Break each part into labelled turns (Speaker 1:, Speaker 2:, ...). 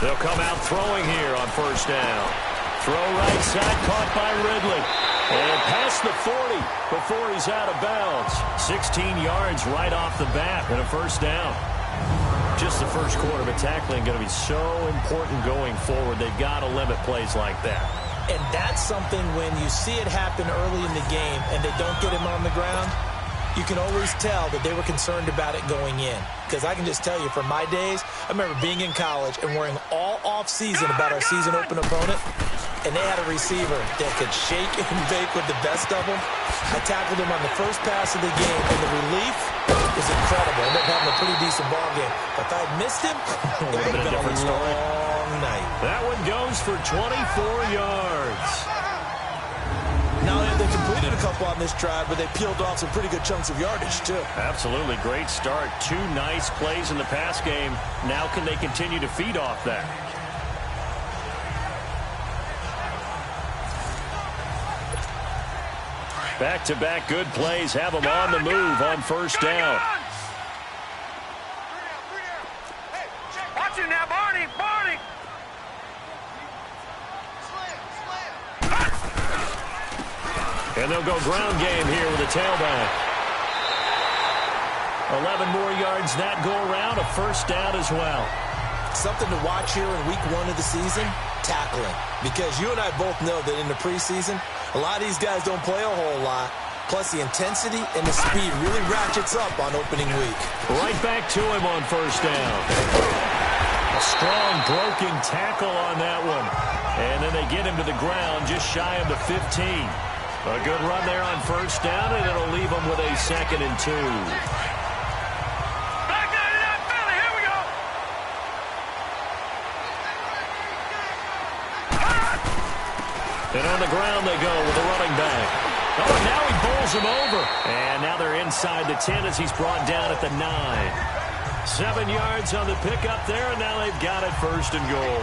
Speaker 1: They'll come out throwing here on first down. Throw right side, caught by Ridley. And past the 40 before he's out of bounds. 16 yards right off the bat and a first down. Just the first quarter, but tackling going to be so important going forward. They've got to limit plays like that.
Speaker 2: And that's something when you see it happen early in the game and they don't get him on the ground, you can always tell that they were concerned about it going in. Because I can just tell you from my days, I remember being in college and worrying all off-season about our season open opponent, and they had a receiver that could shake and bake with the best of them. I tackled him on the first pass of the game, and the relief was incredible. I ended up having a pretty decent ball game. But if I had missed him, it would have been a different story. Long night.
Speaker 1: That one goes for 24 yards.
Speaker 2: Now, they completed a couple on this drive, but they peeled off some pretty good chunks of yardage, too.
Speaker 1: Absolutely. Great start. 2 nice plays in the pass game. Now can they continue to feed off that? Back-to-back good plays have them on the move on first down.
Speaker 3: Watch it now, Barney! Barney!
Speaker 1: And they'll go ground game here with a tailback. 11 more yards that go around, a first down as well.
Speaker 2: Something to watch here in week 1 of the season, tackling. Because you and I both know that in the preseason, a lot of these guys don't play a whole lot. Plus, the intensity and the speed really ratchets up on opening week.
Speaker 1: Right back to him on first down. A strong broken tackle on that one. And then they get him to the ground just shy of the 15. A good run there on first down, and it'll leave them with a 2nd and 2.
Speaker 3: Back there to that Philly. Here we go.
Speaker 1: And on the ground they go with the running back. Oh, and now he bowls him over. And now they're inside the 10 as he's brought down at the 9. 7 yards on the pickup there, and now they've got it 1st and goal.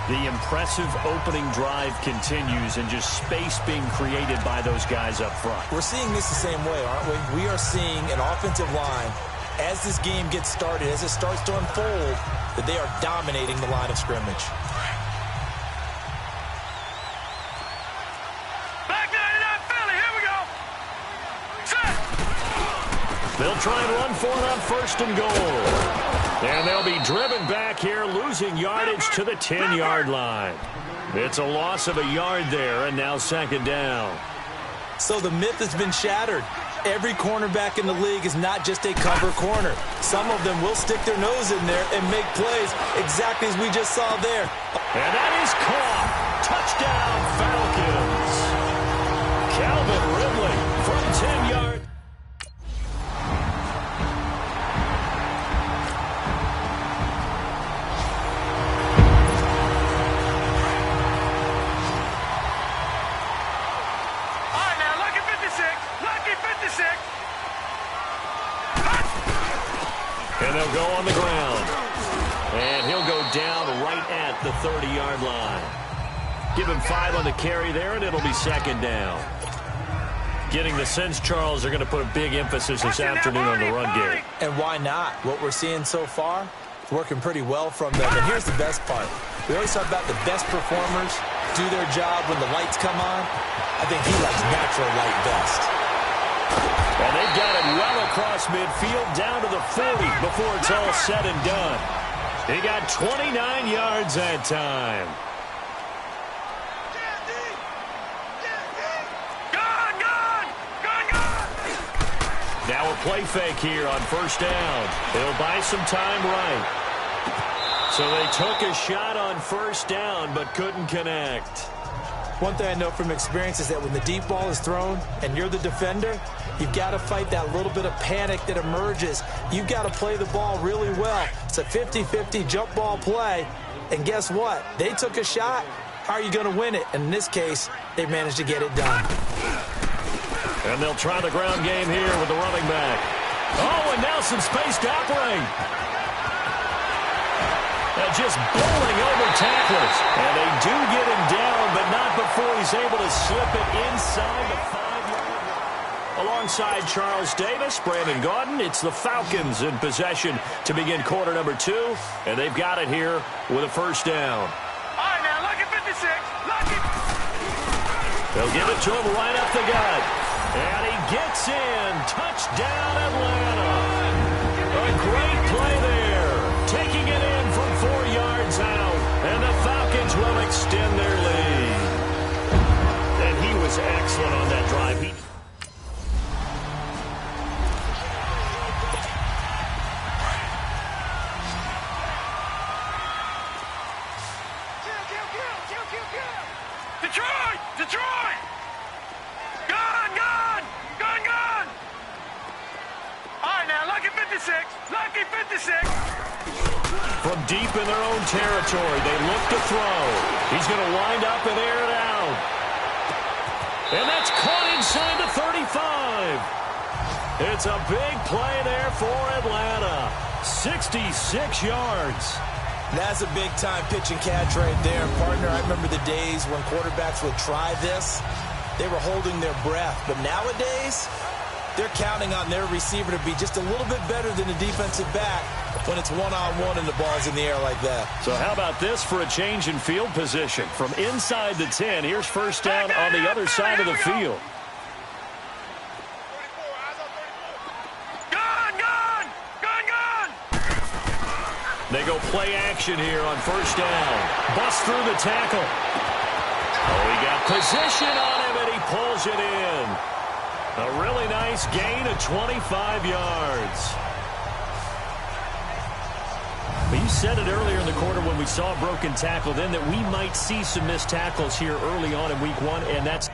Speaker 1: The impressive opening drive continues and just space being created by those guys up front.
Speaker 2: We're seeing this the same way, aren't we? We are seeing an offensive line, as this game gets started, as it starts to unfold, that they are dominating the line of scrimmage.
Speaker 3: Back there to that Philly. Here we go. Set.
Speaker 1: They'll try and run for it on 1st and goal. And they'll be driven back here, losing yardage to the 10-yard line. It's a loss of a yard there, and now 2nd down.
Speaker 2: So the myth has been shattered. Every cornerback in the league is not just a cover corner. Some of them will stick their nose in there and make plays exactly as we just saw there.
Speaker 1: And that is caught. Touchdown, Falcons. Calvin Ridley from 10 yards. And they'll go on the ground. And he'll go down right at the 30-yard line. Give him 5 on the carry there, and it'll be 2nd down. Getting the sense, Charles, they're going to put a big emphasis this afternoon on the run game.
Speaker 2: And why not? What we're seeing so far, working pretty well from them. And here's the best part. We always talk about the best performers do their job when the lights come on. I think he likes natural light best.
Speaker 1: And they've got it well across midfield down to the 40 before it's all said and done. He got 29 yards that time. Now a play fake here on first down. It'll buy some time right. So they took a shot on first down but couldn't connect.
Speaker 2: One thing I know from experience is that when the deep ball is thrown and you're the defender, you've got to fight that little bit of panic that emerges. You've got to play the ball really well. It's a 50-50 jump ball play. And guess what? They took a shot. How are you going to win it? And in this case, they managed to get it done.
Speaker 1: And they'll try the ground game here with the running back. Oh, and now some space to operate. Just bowling over tacklers. And they do get him down, but not before he's able to slip it inside the 5-yard line. Alongside Charles Davis, Brandon Gaudin, it's the Falcons in possession to begin quarter number 2, and they've got it here with a first down.
Speaker 3: All right, now, lucky 56. Lucky.
Speaker 1: They'll give it to him right up the gut. And he gets in. Touchdown, Atlanta. A great play there. Taking it in from 4 yards out. And the Falcons will extend their lead. And he was excellent on that drive.
Speaker 3: Detroit! Detroit! Gun! Gun! Gun! Gun! All right, now, lucky 56. Lucky 56.
Speaker 1: From deep in their own territory, they look to throw. He's going to wind up and air it out. And that's caught inside the 35. It's a big play there for Atlanta. 66 yards.
Speaker 2: That's a big-time pitch and catch right there. Partner, I remember the days when quarterbacks would try this. They were holding their breath. But nowadays, they're counting on their receiver to be just a little bit better than the defensive back when it's one-on-one and the ball's in the air like that.
Speaker 1: So how about this for a change in field position? From inside the 10, here's first down on the other side of the field. They go play action here on first down. Bust through the tackle. Oh, he got position on him, and he pulls it in. A really nice gain of 25 yards. But you said it earlier in the quarter when we saw a broken tackle then that we might see some missed tackles here early on in week 1, and that's...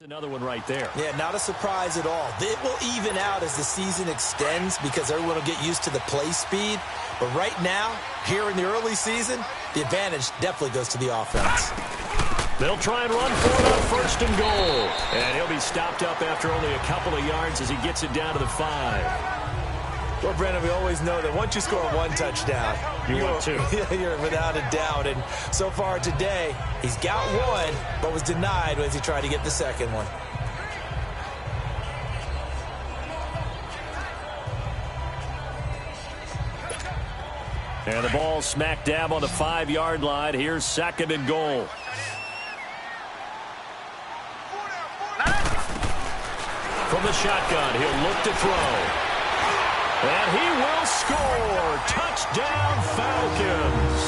Speaker 1: Another one right there.
Speaker 2: Yeah, not a surprise at all. It will even out as the season extends because everyone will get used to the play speed. But right now, here in the early season, the advantage definitely goes to the offense.
Speaker 1: They'll try and run for it on first and goal. And he'll be stopped up after only a couple of yards as he gets it down to the 5.
Speaker 2: Well, Brandon, we always know that once you score one touchdown,
Speaker 1: you want two.
Speaker 2: You're without a doubt. And so far today, he's got one, but was denied as he tried to get the second one.
Speaker 1: And the ball smack dab on the 5-yard line. Here's 2nd and goal. From the shotgun, he'll look to throw. And he will score. Touchdown, Falcons.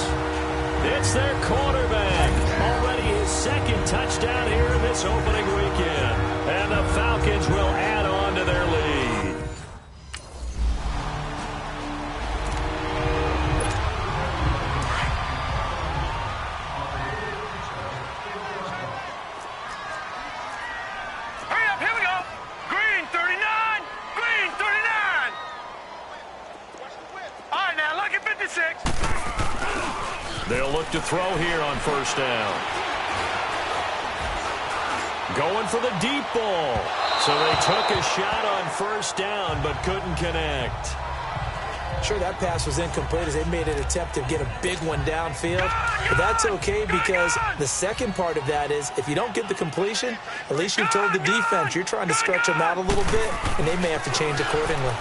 Speaker 1: It's their quarterback. Already his 2nd touchdown here in this opening weekend. And the Falcons will add on to their lead.
Speaker 3: Hurry up, here we go. Green 39, green 39. All right, now look at 56.
Speaker 1: They'll look to throw here on 1st down. Going for the deep ball. So they took a shot on 1st down but couldn't connect.
Speaker 2: Sure, that pass was incomplete as they made an attempt to get a big one downfield. But that's okay because the second part of that is if you don't get the completion, at least you've told the defense you're trying to stretch them out a little bit, and they may have to change accordingly.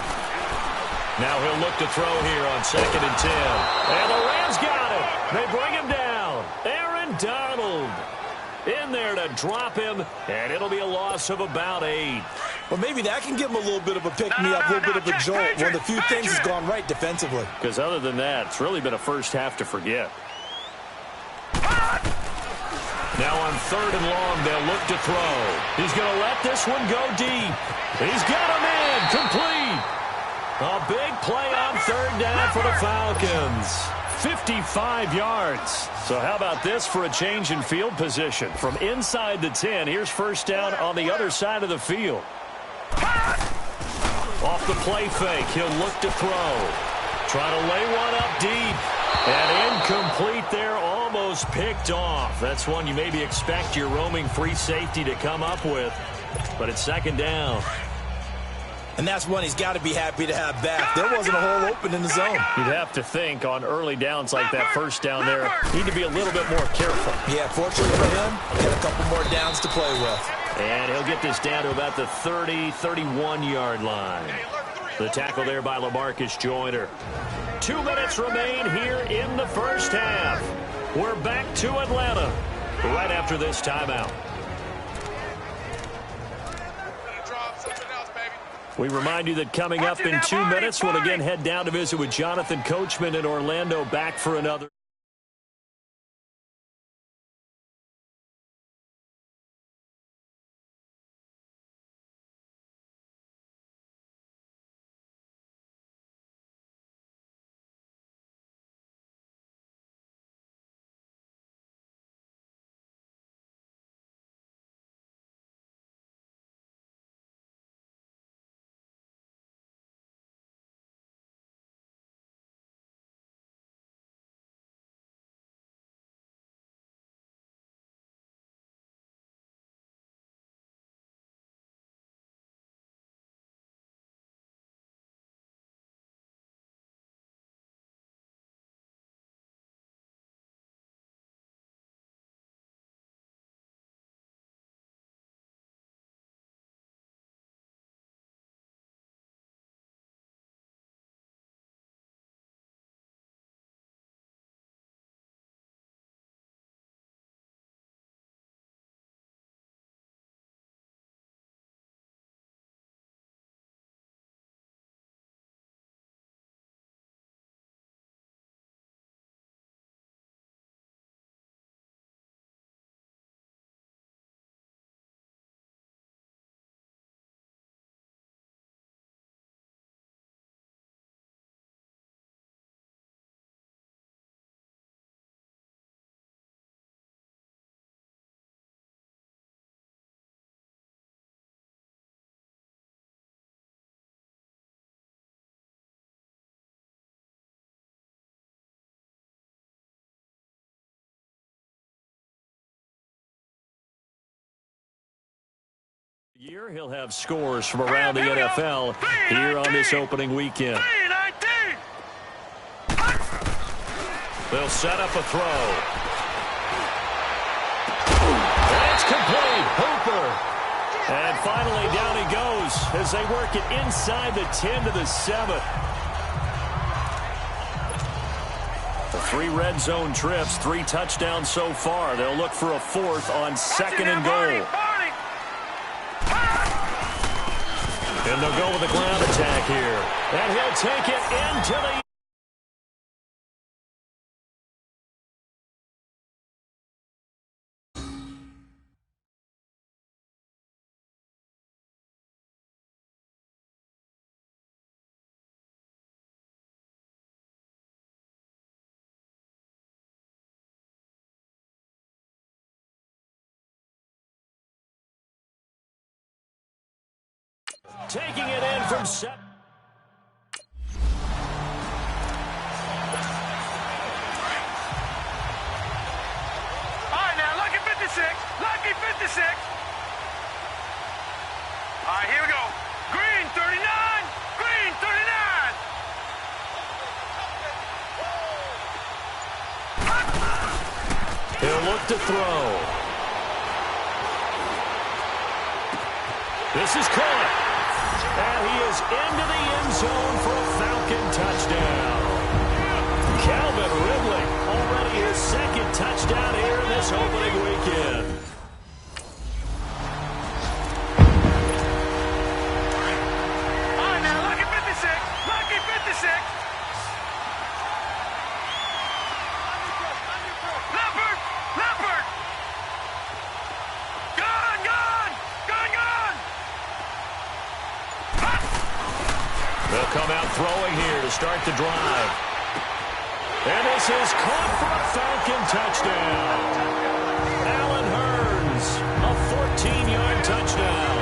Speaker 1: Now he'll look to throw here on 2nd and 10. And the Rams got it. They bring him down. Aaron Donald in there to drop him, and it'll be a loss of about 8.
Speaker 2: Well, maybe that can give him a little bit of a pick-me-up, a little bit of a jolt. One of the few things has gone right defensively.
Speaker 1: Because other than that, it's really been a first half to forget. Now on 3rd and long, they'll look to throw. He's going to let this one go deep. He's got him in. Complete. A big play on 3rd down for the Falcons. 55 yards. So how about this for a change in field position? From inside the 10, here's 1st down on the other side of the field. Off the play fake, he'll look to throw. Try to lay one up deep. And incomplete there, almost picked off. That's one you maybe expect your roaming free safety to come up with. But it's 2nd down.
Speaker 2: And that's one he's got to be happy to have back. There wasn't a hole open in the zone.
Speaker 1: You'd have to think on early downs like that 1st down there, need to be a little bit more careful.
Speaker 2: Yeah, fortunately for him, got a couple more downs to play with.
Speaker 1: And he'll get this down to about the 30, 31-yard line. The tackle there by LaMarcus Joyner. 2 minutes remain here in the 1st half. We're back to Atlanta right after this timeout. We remind you that coming up in 2 minutes, we'll again head down to visit with Jonathan Coachman in Orlando, back for another. Year, he'll have scores from around the NFL here on this opening weekend. They'll set up a throw. That's complete. Hooper. And finally down he goes as they work it inside the 10 to the 7. 3 red zone trips, 3 touchdowns so far. They'll look for a 4th on 2nd and goal. And they'll go with a ground attack here. And he'll take it into the... Taking it in from 7.
Speaker 3: All right, now, lucky 56. Lucky 56. All right, here we go. Green 39. Green 39.
Speaker 1: He'll look to throw. This is caught. And he is into the end zone for a Falcon touchdown. Calvin Ridley, already his 2nd touchdown here in this opening weekend.
Speaker 3: All right, now, lucky 56. Lucky 56. Leopard. Leopard. Gun, gun. Gun, gun.
Speaker 1: They'll come out throwing here to start the drive. And this is caught for a Falcon touchdown. Allen Hurns, a 14-yard touchdown.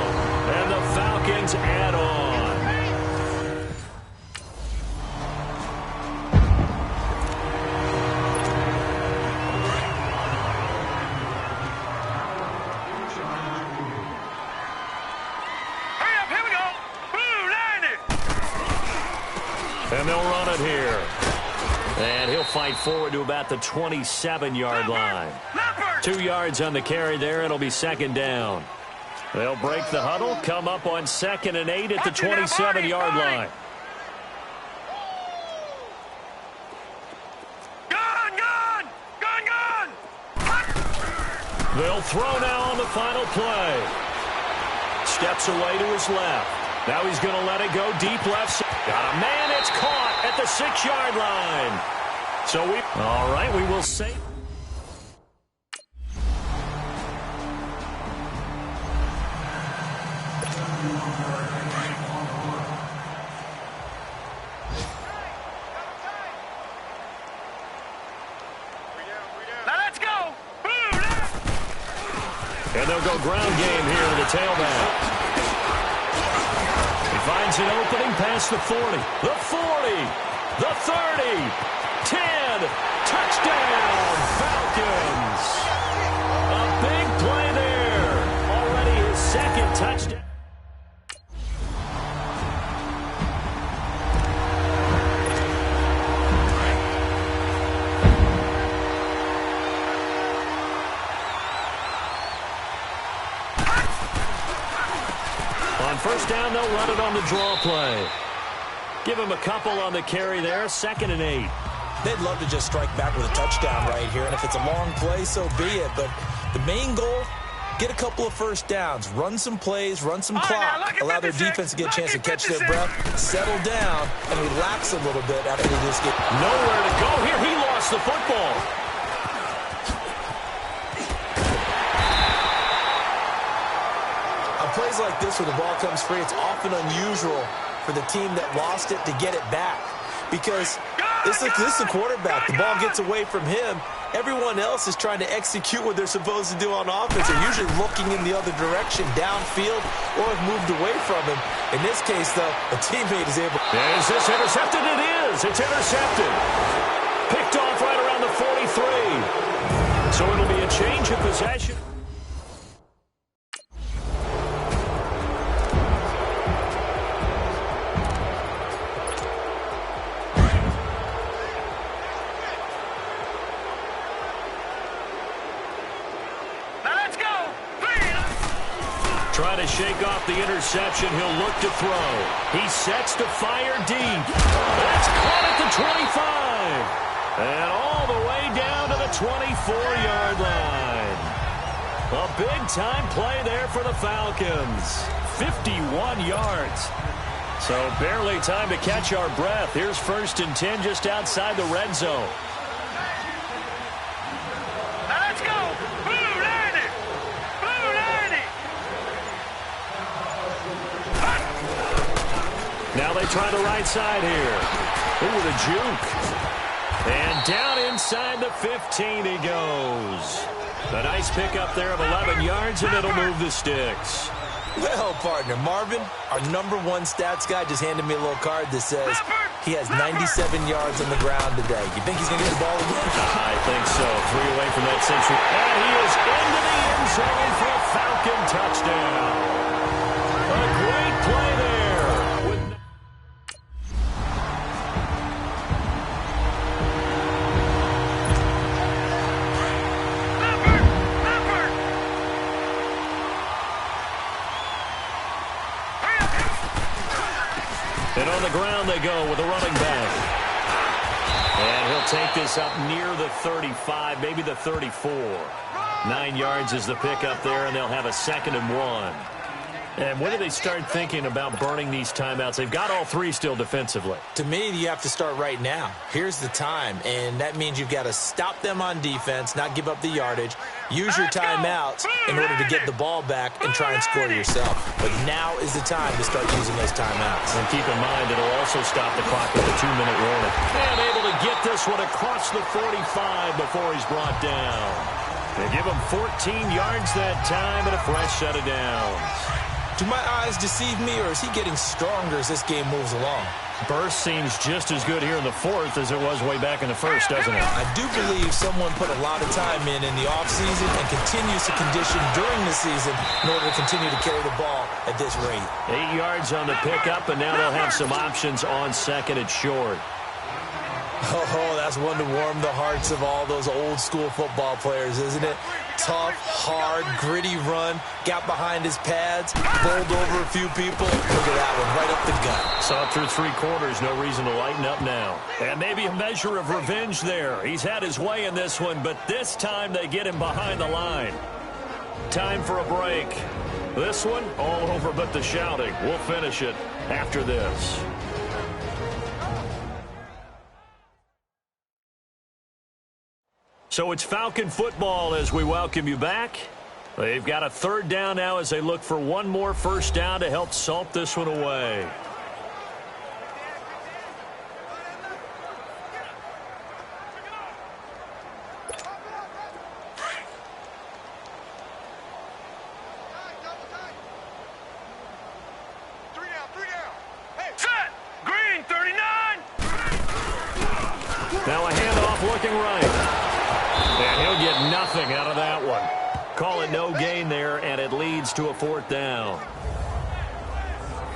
Speaker 1: And the Falcons add on.
Speaker 3: Hurry up, here we go. Blue 90.
Speaker 1: And they'll run it here. And he'll fight forward to about the 27-yard line. 2 yards on the carry there. It'll be 2nd down. They'll break the huddle, come up on 2nd and 8 at the 27-yard line.
Speaker 3: Gun, gun. Gun, gun.
Speaker 1: They'll throw now on the final play. Steps away to his left. Now he's going to let it go deep left. Got a man. It's caught at the 6-yard line. So all right, we will say.
Speaker 3: Now let's go.
Speaker 1: And they'll go ground game here to the tailback. He finds an opening past the 40, the 40, the 30, 10, touchdown, Falcons. A big play there. Already his 2nd touchdown. On 1st down, they'll run it on the draw play. Give him a couple on the carry there, 2nd and 8.
Speaker 2: They'd love to just strike back with a touchdown right here, and if it's a long play, so be it. But the main goal, get a couple of 1st downs, run some plays, run some clock, allow their defense to get a chance to catch their breath, settle down, and relax a little bit after they just get
Speaker 1: nowhere to go here. He lost the football.
Speaker 2: On plays like this where the ball comes free, it's often unusual for the team that lost it to get it back. Because this is a quarterback. The ball gets away from him. Everyone else is trying to execute what they're supposed to do on offense. They're usually looking in the other direction, downfield, or have moved away from him. In this case, though, a teammate is able.
Speaker 1: Is this intercepted? It is. It's intercepted. Picked off right around the 43. So it'll be a change of possession. Trying to shake off the interception. He'll look to throw. He sets to fire deep. That's caught at the 25. And all the way down to the 24-yard line. A big-time play there for the Falcons. 51 yards. So barely time to catch our breath. Here's 1st and 10 just outside the red zone.
Speaker 3: Now let's go. Blue 90. Blue 90.
Speaker 1: Now they try the right side here. Ooh, the juke. And down inside the 15 he goes. A nice pickup there of 11 yards, and it'll move the sticks.
Speaker 2: Well, partner, Marvin, our #1 stats guy just handed me a little card that says he has 97 yards on the ground today. You think he's going to get the ball again?
Speaker 1: I think so. 3 away from that century. And he is into the end zone for a Falcon touchdown. A great play there. And on the ground they go with a running back. And he'll take this up near the 35, maybe the 34. 9 yards is the pickup there, and they'll have a 2nd and 1. And when do they start thinking about burning these timeouts? They've got all 3 still defensively.
Speaker 2: To me, you have to start right now. Here's the time, and that means you've got to stop them on defense, not give up the yardage, use your timeouts in order to get the ball back and try and score yourself. But now is the time to start using those timeouts.
Speaker 1: And keep in mind, it'll also stop the clock with a 2-minute warning. And able to get this one across the 45 before he's brought down. They give him 14 yards that time and a fresh set of downs.
Speaker 2: Do my eyes deceive me, or is he getting stronger as this game moves along?
Speaker 1: Burst seems just as good here in the 4th as it was way back in the 1st, doesn't it?
Speaker 2: I do believe someone put a lot of time in the offseason and continues to condition during the season in order to continue to carry the ball at this rate.
Speaker 1: 8 yards on the pickup, and now they'll have some options on 2nd and short.
Speaker 2: Oh, that's one to warm the hearts of all those old-school football players, isn't it? Tough, hard, gritty run, got behind his pads, bowled over a few people. Look at that one, right up the gut.
Speaker 1: Saw it through 3 quarters, no reason to lighten up now. And maybe a measure of revenge there. He's had his way in this one, but this time they get him behind the line. Time for a break. This one, all over but the shouting. We'll finish it after this. So it's Falcon football as we welcome you back. They've got a 3rd down now as they look for one more 1st down to help salt this one away.
Speaker 3: Set. Green 39.
Speaker 1: Now a handoff looking right. And he'll get nothing out of that one. Call it no gain there, and it leads to a 4th down.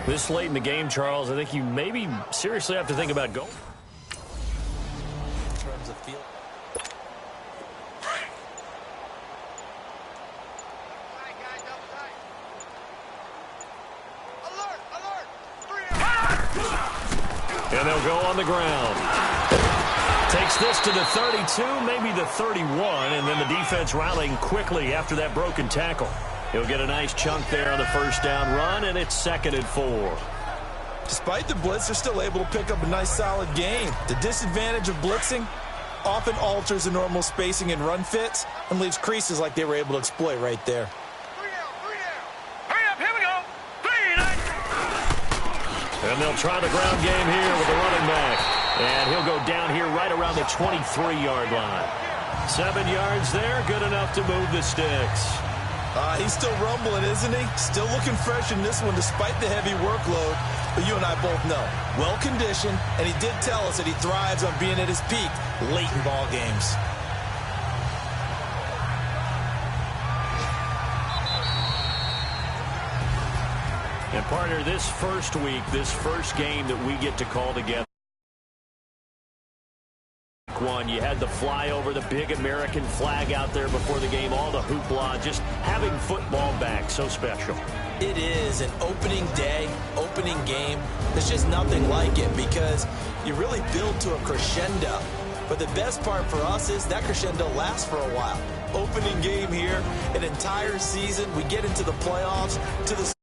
Speaker 1: This late in the game, Charles, I think you maybe seriously have to think about going.
Speaker 2: In terms of field.
Speaker 1: And they'll go on the ground. Takes this to the 32, maybe the 31, and then the defense rallying quickly after that broken tackle. He'll get a nice chunk there on the 1st down run, and it's 2nd and 4.
Speaker 2: Despite the blitz, they're still able to pick up a nice, solid gain. The disadvantage of blitzing often alters the normal spacing and run fits and leaves creases like they were able to exploit right there.
Speaker 3: Hurry up, here we go. 3.
Speaker 1: And they'll try the ground game here with the running back. And he'll go down here right around the 23-yard line. 7 yards there, good enough to move the sticks.
Speaker 2: He's still rumbling, isn't he? Still looking fresh in this one despite the heavy workload. But you and I both know, well-conditioned, and he did tell us that he thrives on being at his peak late in ball games.
Speaker 1: And, partner, this first week, this first game that we get to call together, one, you had the flyover, the big American flag out there before the game, all the hoopla, just having football back, so special.
Speaker 2: It is an opening day, opening game. There's just nothing like it because you really build to a crescendo. But the best part for us is that crescendo lasts for a while. Opening game here, an entire season, we get into the playoffs, to the